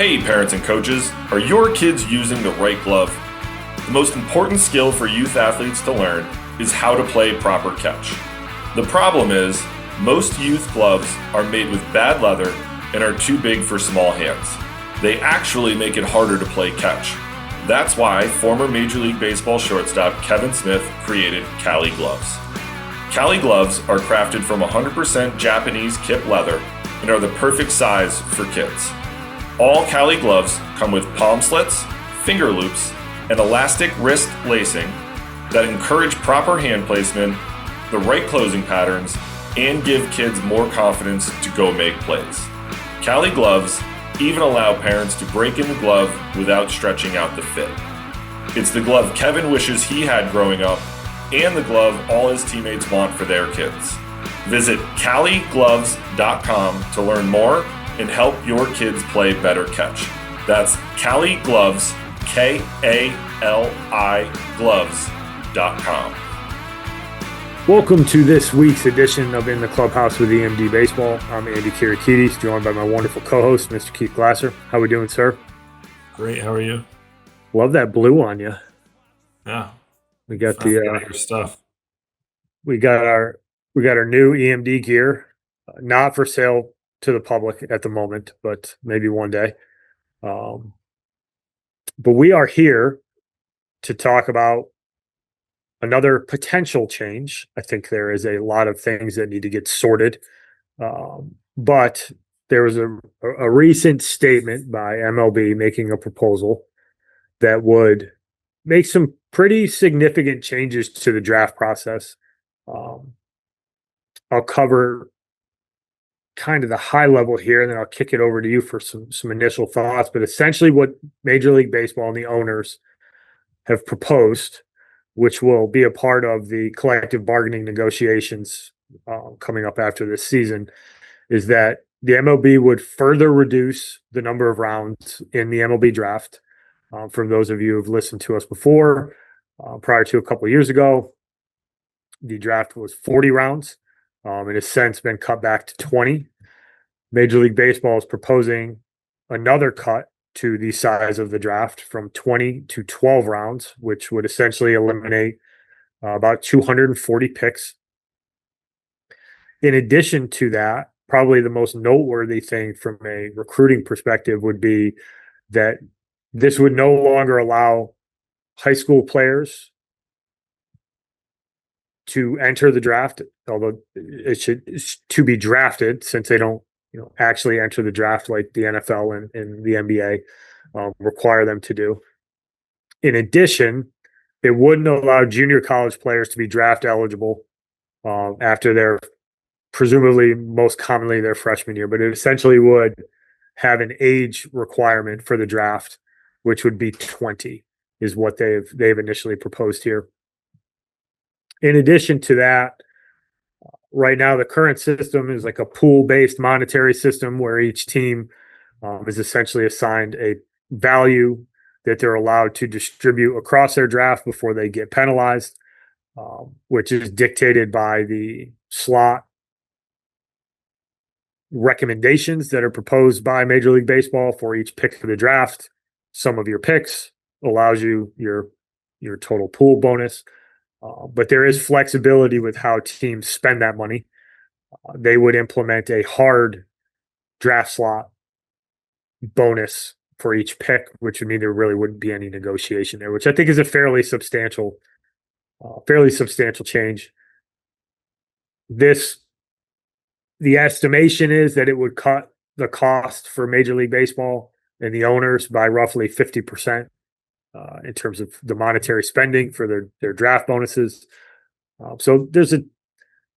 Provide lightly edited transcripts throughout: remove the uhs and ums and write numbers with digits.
Hey parents and coaches, are your kids using the right glove? The most important skill for youth athletes to learn is how to play proper catch. The problem is, most youth gloves are made with bad leather and are too big for small hands. They actually make it harder to play catch. That's why former Major League Baseball shortstop Kevin Smith created Cali gloves. Cali gloves are crafted from 100% Japanese kip leather and are the perfect size for kids. All Cali gloves come with palm slits, finger loops, and elastic wrist lacing that encourage proper hand placement, the right closing patterns, and give kids more confidence to go make plays. Cali gloves even allow parents to break in the glove without stretching out the fit. It's the glove Kevin wishes he had growing up, and the glove all his teammates want for their kids. Visit caligloves.com to learn more and help your kids play better catch. That's Cali Gloves, K-A-L-I gloves.com. Welcome to this week's edition of In the Clubhouse with EMD Baseball. I'm Andy Kirikides, joined by my wonderful co-host, Mr. Keith Glasser. How are we doing, sir? Great. How are you? Love that blue on you. Yeah. We got your stuff. We got our new EMD gear, not for sale to the public at the moment, but maybe one day. But we are here to talk about another potential change. I think there is a lot of things that need to get sorted. But there was a recent statement by MLB making a proposal that would make some pretty significant changes to the draft process. I'll cover kind of the high level here, and then I'll kick it over to you for some initial thoughts. But essentially what Major League Baseball and the owners have proposed, which will be a part of the collective bargaining negotiations coming up after this season, is that the MLB would further reduce the number of rounds in the MLB draft. For those of you who've listened to us before, prior to a couple of years ago, the draft was 40 rounds. It has since been cut back to 20. Major League Baseball is proposing another cut to the size of the draft from 20 to 12 rounds, which would essentially eliminate about 240 picks. In addition to that, probably the most noteworthy thing from a recruiting perspective would be that this would no longer allow high school players to enter the draft, although it's to be drafted, since they don't actually enter the draft like the NFL and the NBA require them to do. In addition, it wouldn't allow junior college players to be draft eligible after their, presumably most commonly their freshman year, but it essentially would have an age requirement for the draft, which would be 20, is what they've initially proposed here. In addition to that, right now the current system is like a pool-based monetary system where each team is essentially assigned a value that they're allowed to distribute across their draft before they get penalized, which is dictated by the slot recommendations that are proposed by Major League Baseball for each pick of the draft. Some of your picks allows you your total pool bonus. But there is flexibility with how teams spend that money. They would implement a hard draft slot bonus for each pick, which would mean there really wouldn't be any negotiation there, which I think is a fairly substantial change. The estimation is that it would cut the cost for Major League Baseball and the owners by roughly 50%. In terms of the monetary spending for their draft bonuses. So there's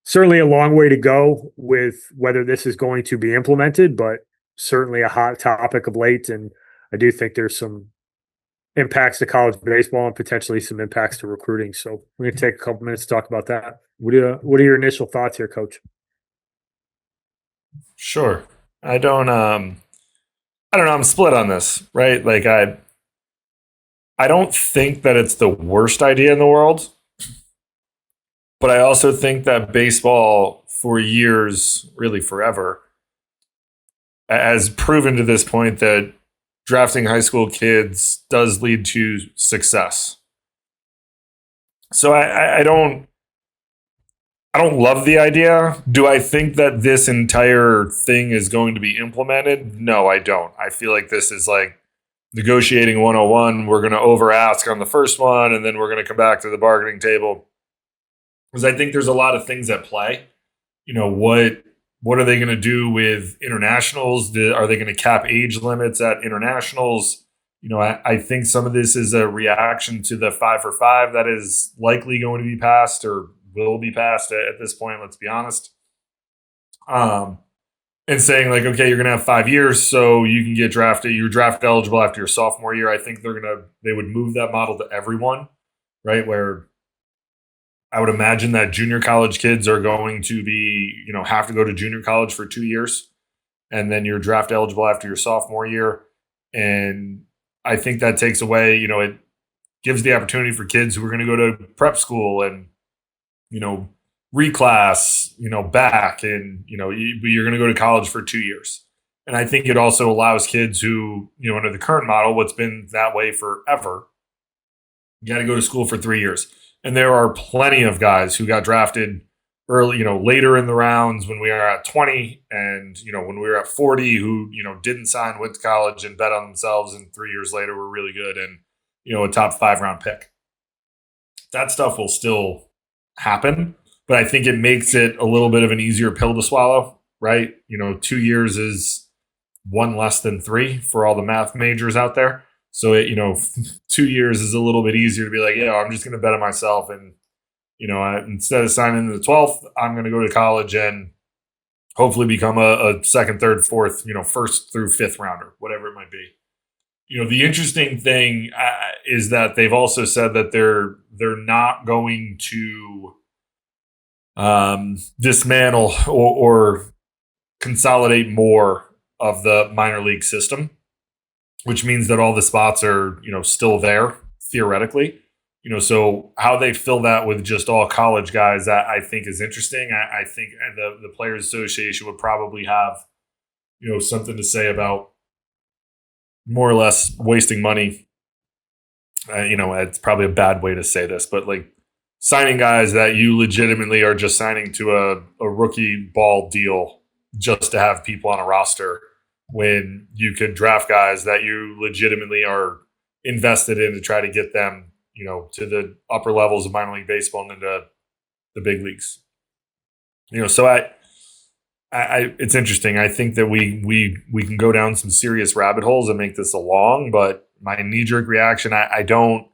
certainly a long way to go with whether this is going to be implemented, but certainly a hot topic of late. And I do think there's some impacts to college baseball and potentially some impacts to recruiting. So we're going to take a couple minutes to talk about that. What are your initial thoughts here, Coach? Sure. I don't know. I'm split on this, right? Like I don't think that it's the worst idea in the world, but I also think that baseball for years, really forever, has proven to this point that drafting high school kids does lead to success. So I don't love the idea. Do I think that this entire thing is going to be implemented? No, I don't. I feel like this is like negotiating 101. We're going to over ask on the first one, and then we're going to come back to the bargaining table. Because I think there's a lot of things at play. What are they going to do with internationals? Are they going to cap age limits at internationals? I think some of this is a reaction to the 5-for-5 that is likely going to be passed or will be passed at this point. Let's be honest. And saying like, okay, you're going to have 5 years, so you can get drafted. You're draft eligible after your sophomore year. I think they would move that model to everyone, right? Where I would imagine that junior college kids are going to be, have to go to junior college for 2 years, and then you're draft eligible after your sophomore year. And I think that takes away, it gives the opportunity for kids who are going to go to prep school and, reclass, back, and, you're going to go to college for 2 years. And I think it also allows kids who, under the current model, what's been that way forever, you got to go to school for 3 years. And there are plenty of guys who got drafted early, later in the rounds when we are at 20 and, when we were at 40 who, didn't sign, went to college and bet on themselves, and 3 years later were really good and, a top 5 round pick. That stuff will still happen, but I think it makes it a little bit of an easier pill to swallow, right? 2 years is 1 less than 3 for all the math majors out there. So, 2 years is a little bit easier to be like, I'm just going to bet on myself. And, instead of signing in the 12th, I'm going to go to college and hopefully become a second, third, fourth, first through fifth rounder, whatever it might be. The interesting thing is that they've also said that they're not going to dismantle or consolidate more of the minor league system, which means that all the spots are, still there theoretically. So how they fill that with just all college guys, that I think is interesting. I think the Players Association would probably have, something to say about more or less wasting money. It's probably a bad way to say this, but like signing guys that you legitimately are just signing to a rookie ball deal just to have people on a roster, when you could draft guys that you legitimately are invested in to try to get them, to the upper levels of minor league baseball and into the big leagues. So I it's interesting. I think that we can go down some serious rabbit holes and make this a long, but my knee-jerk reaction, I don't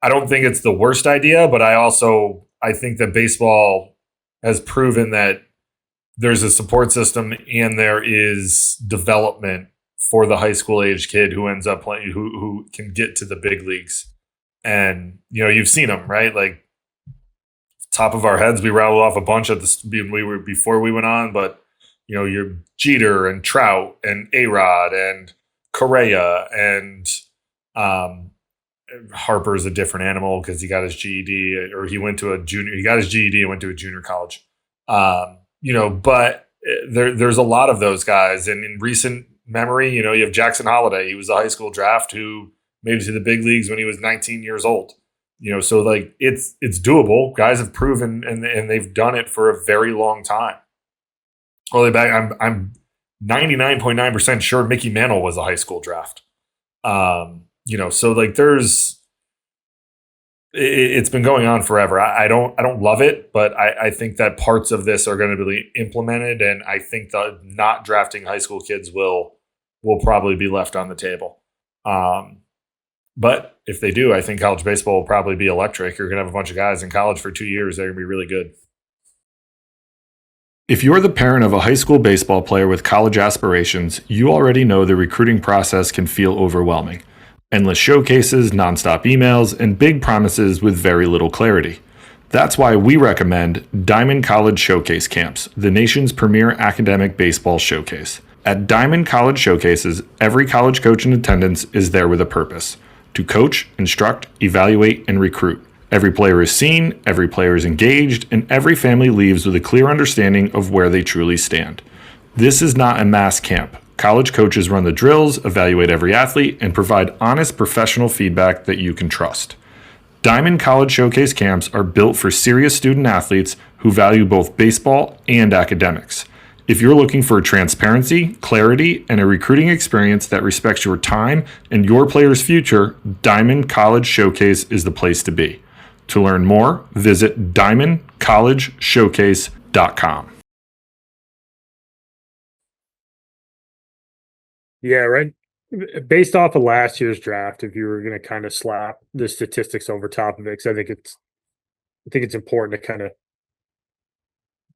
think it's the worst idea, but I think that baseball has proven that there's a support system and there is development for the high school age kid who ends up playing, who can get to the big leagues. And, you've seen them, right? Like top of our heads, we rattled off a bunch before we went on, but your Jeter and Trout and A-Rod and Correa and Harper's a different animal because he got his GED, or he got his GED and went to a junior college. But there's a lot of those guys. And in recent memory, you have Jackson Holliday. He was a high school draft who made it to the big leagues when he was 19 years old. So like it's doable. Guys have proven and they've done it for a very long time. All the way back, I'm 99.9% sure Mickey Mantle was a high school draft. So like it's been going on forever. I don't love it, but I think that parts of this are going to be implemented, and I think that not drafting high school kids will probably be left on the table. But if they do, I think college baseball will probably be electric. You're going to have a bunch of guys in college for 2 years. They're going to be really good. If you're the parent of a high school baseball player with college aspirations, you already know the recruiting process can feel overwhelming. Endless showcases, nonstop emails, and big promises with very little clarity. That's why we recommend Diamond College Showcase Camps, the nation's premier academic baseball showcase. At Diamond College Showcases, every college coach in attendance is there with a purpose: to coach, instruct, evaluate, and recruit. Every player is seen, every player is engaged, and every family leaves with a clear understanding of where they truly stand. This is not a mass camp. College coaches run the drills, evaluate every athlete, and provide honest professional feedback that you can trust. Diamond College Showcase camps are built for serious student athletes who value both baseball and academics. If you're looking for transparency, clarity, and a recruiting experience that respects your time and your player's future, Diamond College Showcase is the place to be. To learn more, visit diamondcollegeshowcase.com. Yeah, right. Based off of last year's draft, if you were going to kind of slap the statistics over top of it, because I think it's important to kind of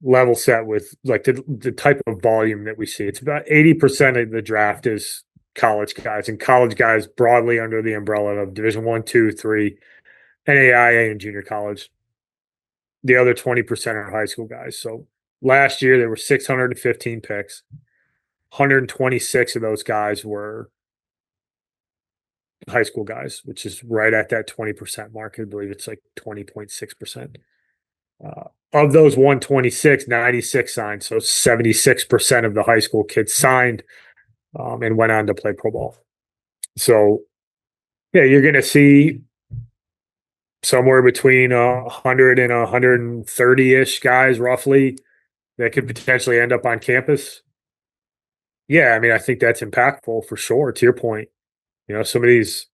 level set with like the type of volume that we see. It's about 80% of the draft is college guys, and college guys broadly under the umbrella of Division I, II, III, NAIA, and junior college. The other 20% are high school guys. So last year there were 615 picks. 126 of those guys were high school guys, which is right at that 20% mark. I believe it's like 20.6%. Of those 126, 96 signed. So 76% of the high school kids signed and went on to play pro ball. So, yeah, you're going to see somewhere between 100 and 130-ish guys roughly that could potentially end up on campus. Yeah, I mean, I think that's impactful for sure. To your point, some of these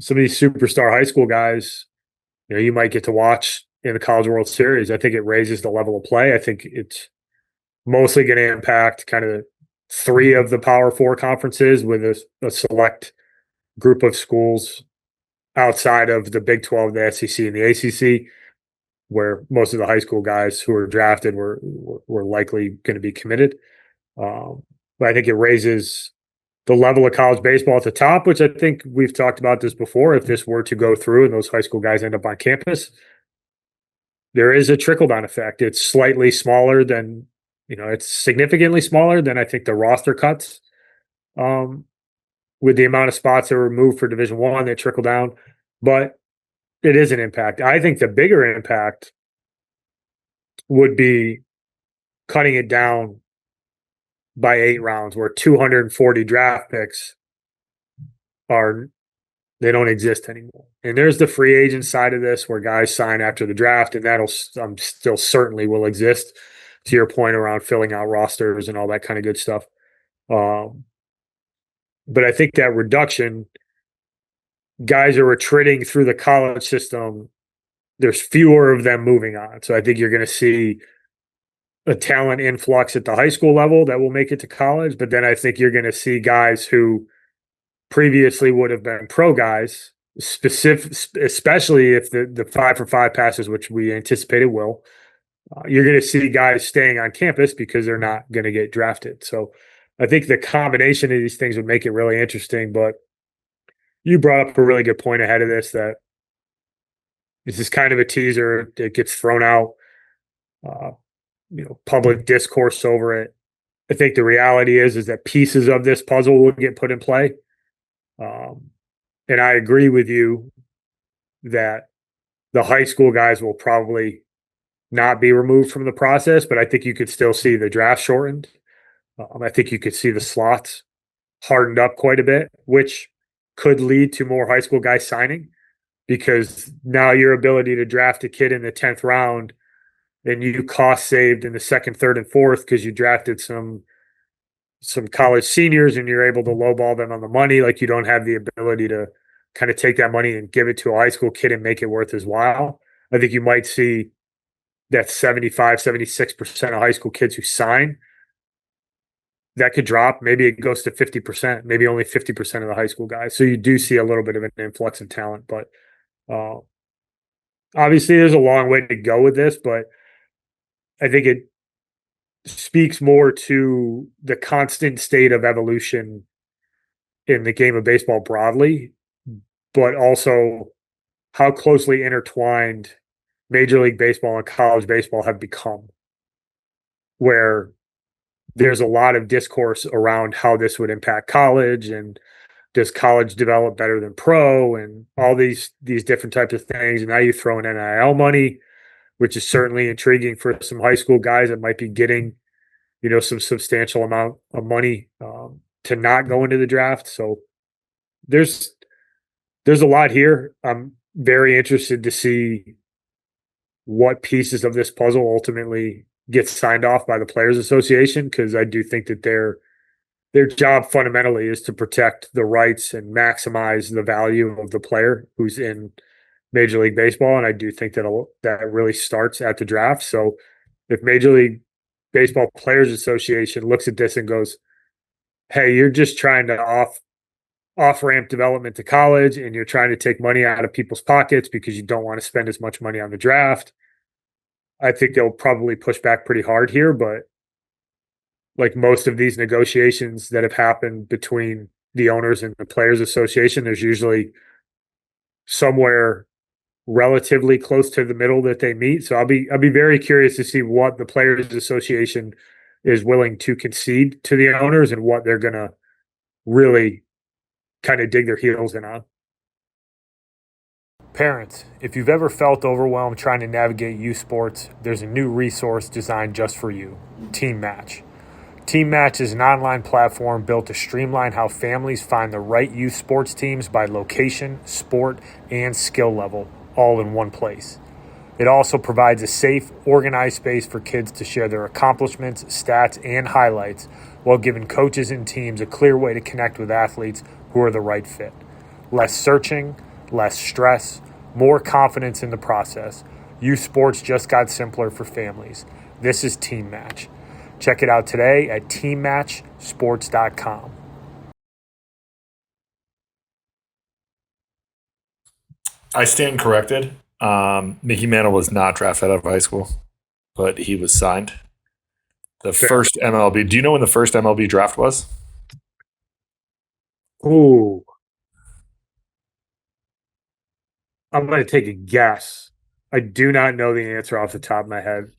superstar high school guys, you might get to watch in the College World Series. I think it raises the level of play. I think it's mostly going to impact kind of 3 of the Power 4 conferences with a select group of schools outside of the Big 12, the SEC, and the ACC, where most of the high school guys who were drafted were likely going to be committed. But I think it raises the level of college baseball at the top, which I think we've talked about this before. If this were to go through and those high school guys end up on campus, there is a trickle-down effect. It's slightly smaller than, it's significantly smaller than I think the roster cuts with the amount of spots that were moved for Division I that trickle down. But it is an impact. I think the bigger impact would be cutting it down by 8 rounds, where 240 draft picks they don't exist anymore. And there's the free agent side of this where guys sign after the draft, and that'll still certainly will exist, to your point around filling out rosters and all that kind of good stuff. But I think that reduction, guys are retreating through the college system. There's fewer of them moving on. So I think you're going to see a talent influx at the high school level that will make it to college. But then I think you're going to see guys who previously would have been pro guys, especially if the 5-for-5 passes, which we anticipated will, you're going to see guys staying on campus because they're not going to get drafted. So I think the combination of these things would make it really interesting. But you brought up a really good point ahead of this, that this is kind of a teaser that gets thrown out, public discourse over it. I think the reality is that pieces of this puzzle will get put in play. And I agree with you that the high school guys will probably not be removed from the process, but I think you could still see the draft shortened. I think you could see the slots hardened up quite a bit, which could lead to more high school guys signing, because now your ability to draft a kid in the 10th round, and you cost saved in the 2nd, 3rd, and 4th because you drafted some college seniors and you're able to lowball them on the money. Like, you don't have the ability to kind of take that money and give it to a high school kid and make it worth his while. I think you might see that 75, 76% of high school kids who sign, that could drop. Maybe it goes to 50%, maybe only 50% of the high school guys. So you do see a little bit of an influx of talent, but obviously there's a long way to go with this, but I think it speaks more to the constant state of evolution in the game of baseball broadly, but also how closely intertwined Major League Baseball and college baseball have become, where there's a lot of discourse around how this would impact college, and does college develop better than pro, and all these different types of things. And now you throw in NIL money, which is certainly intriguing for some high school guys that might be getting, some substantial amount of money to not go into the draft. So there's a lot here. I'm very interested to see what pieces of this puzzle ultimately get signed off by the Players Association, because I do think that their job fundamentally is to protect the rights and maximize the value of the player who's in Major League Baseball. And I do think that really starts at the draft. So if Major League Baseball Players Association looks at this and goes, hey, you're just trying to off-ramp development to college, and you're trying to take money out of people's pockets because you don't want to spend as much money on the draft, I think they'll probably push back pretty hard here. But like most of these negotiations that have happened between the owners and the Players Association, there's usually somewhere relatively close to the middle that they meet. So I'll be very curious to see what the Players Association is willing to concede to the owners and what they're going to really kind of dig their heels in on. Parents, if you've ever felt overwhelmed trying to navigate youth sports, there's a new resource designed just for you, Team Match. Team Match is an online platform built to streamline how families find the right youth sports teams by location, sport, and skill level, all in one place. It also provides a safe, organized space for kids to share their accomplishments, stats, and highlights, while giving coaches and teams a clear way to connect with athletes who are the right fit. Less searching, less stress, more confidence in the process. Youth sports just got simpler for families. This is Team Match. Check it out today at teammatchsports.com. I stand corrected. Mickey Mantle was not drafted out of high school, but he was signed. The first MLB. Do you know when the first MLB draft was? Ooh. I'm going to take a guess. I do not know the answer off the top of my head.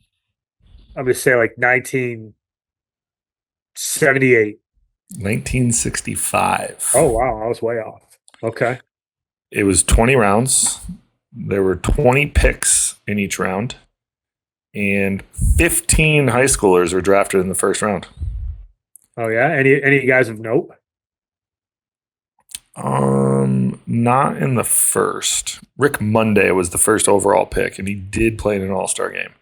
I'm going to say like 1978. 1965. Oh, wow. I was way off. Okay. It was 20 rounds. There were 20 picks in each round, and 15 high schoolers were drafted in the first round. Oh, yeah? Any guys of note? Not in the first. Rick Monday was the first overall pick, and he did play in an all-star game.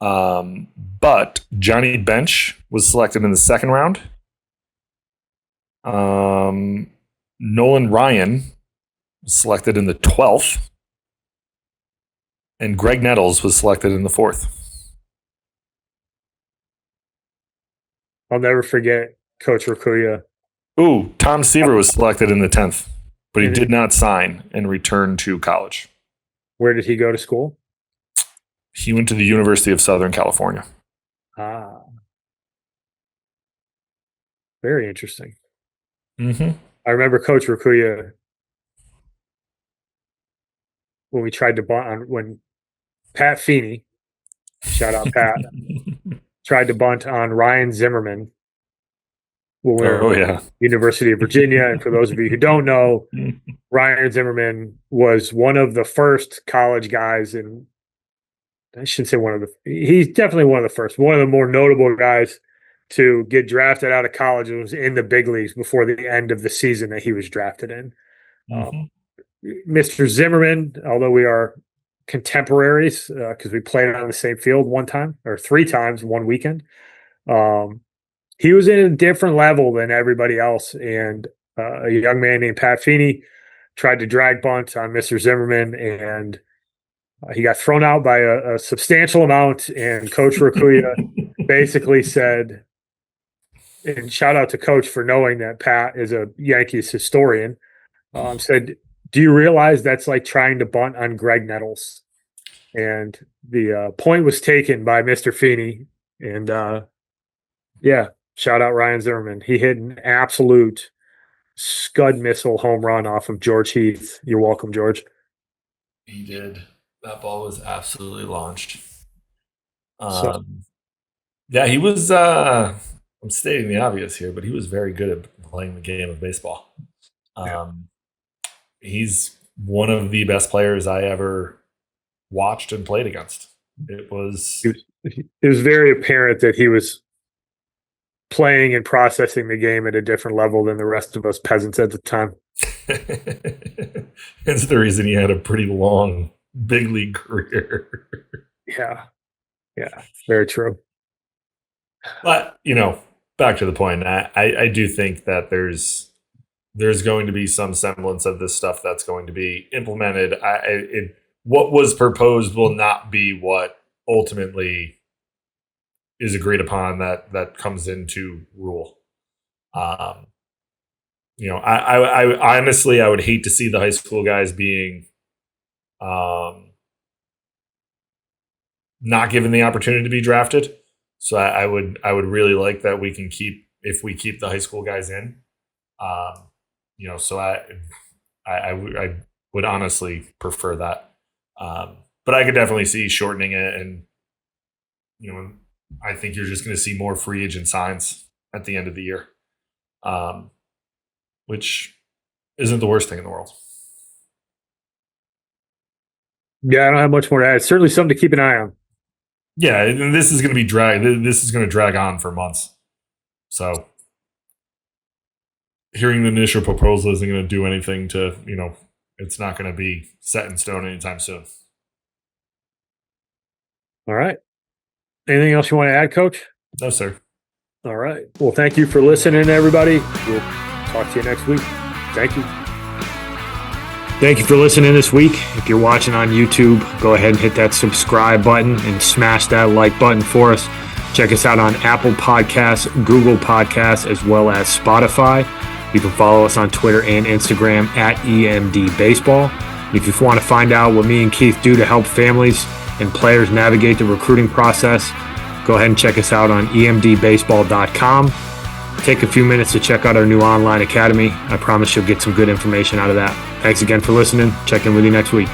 But Johnny Bench was selected in the second round. Nolan Ryan was selected in the 12th. And Greg Nettles was selected in the 4th. I'll never forget Coach Rakuya. Ooh, Tom Seaver was selected in the 10th, but he did not sign and return to college. Where did he go to school? He went to the University of Southern California. Ah. Very interesting. Mm-hmm. I remember Coach Rakuya when we tried to bunt on when Pat Feeney, shout out Pat, tried to bunt on Ryan Zimmerman when we were at University of Virginia. And for those of you who don't know, Ryan Zimmerman was one of the first college guys, and I shouldn't say he's definitely one of the first, one of the more notable guys to get drafted out of college and was in the big leagues before the end of the season that he was drafted in. Mr. Zimmerman, although we are contemporaries because we played on the same field one time or 3 times one weekend, he was in a different level than everybody else. And a young man named Pat Feeney tried to drag bunt on Mr. Zimmerman, and he got thrown out by a substantial amount. And Coach Rakuya basically said, and shout out to Coach for knowing that Pat is a Yankees historian, said, do you realize that's like trying to bunt on Greg Nettles? And the point was taken by Mr. Feeney. And shout out Ryan Zimmerman. He hit an absolute scud missile home run off of George Heath. You're welcome, George. He did. That ball was absolutely launched. He was, I'm stating the obvious here, but he was very good at playing the game of baseball. He's one of the best players I ever watched and played against. It was very apparent that he was playing and processing the game at a different level than the rest of us peasants at the time. That's the reason he had a pretty long big league career. Yeah, very true. But, back to the point, I do think that there's going to be some semblance of this stuff that's going to be implemented. What was proposed will not be what ultimately is agreed upon that comes into rule. I honestly, I would hate to see the high school guys being not given the opportunity to be drafted. So I would really like that we can keep the high school guys in. So I would honestly prefer that. But I could definitely see shortening it, and I think you're just going to see more free agent signs at the end of the year, which isn't the worst thing in the world. Yeah, I don't have much more to add. It's certainly something to keep an eye on. Yeah, and this is going to be This is going to drag on for months. So hearing the initial proposal isn't going to do anything to, it's not going to be set in stone anytime soon. All right. Anything else you want to add, Coach? No, sir. All right. Well, thank you for listening, everybody. We'll talk to you next week. Thank you. Thank you for listening this week. If you're watching on YouTube, go ahead and hit that subscribe button and smash that like button for us. Check us out on Apple Podcasts, Google Podcasts, as well as Spotify. You can follow us on Twitter and Instagram at EMD Baseball. If you want to find out what me and Keith do to help families and players navigate the recruiting process, go ahead and check us out on emdbaseball.com. Take a few minutes to check out our new online academy. I promise you'll get some good information out of that. Thanks again for listening. Check in with you next week.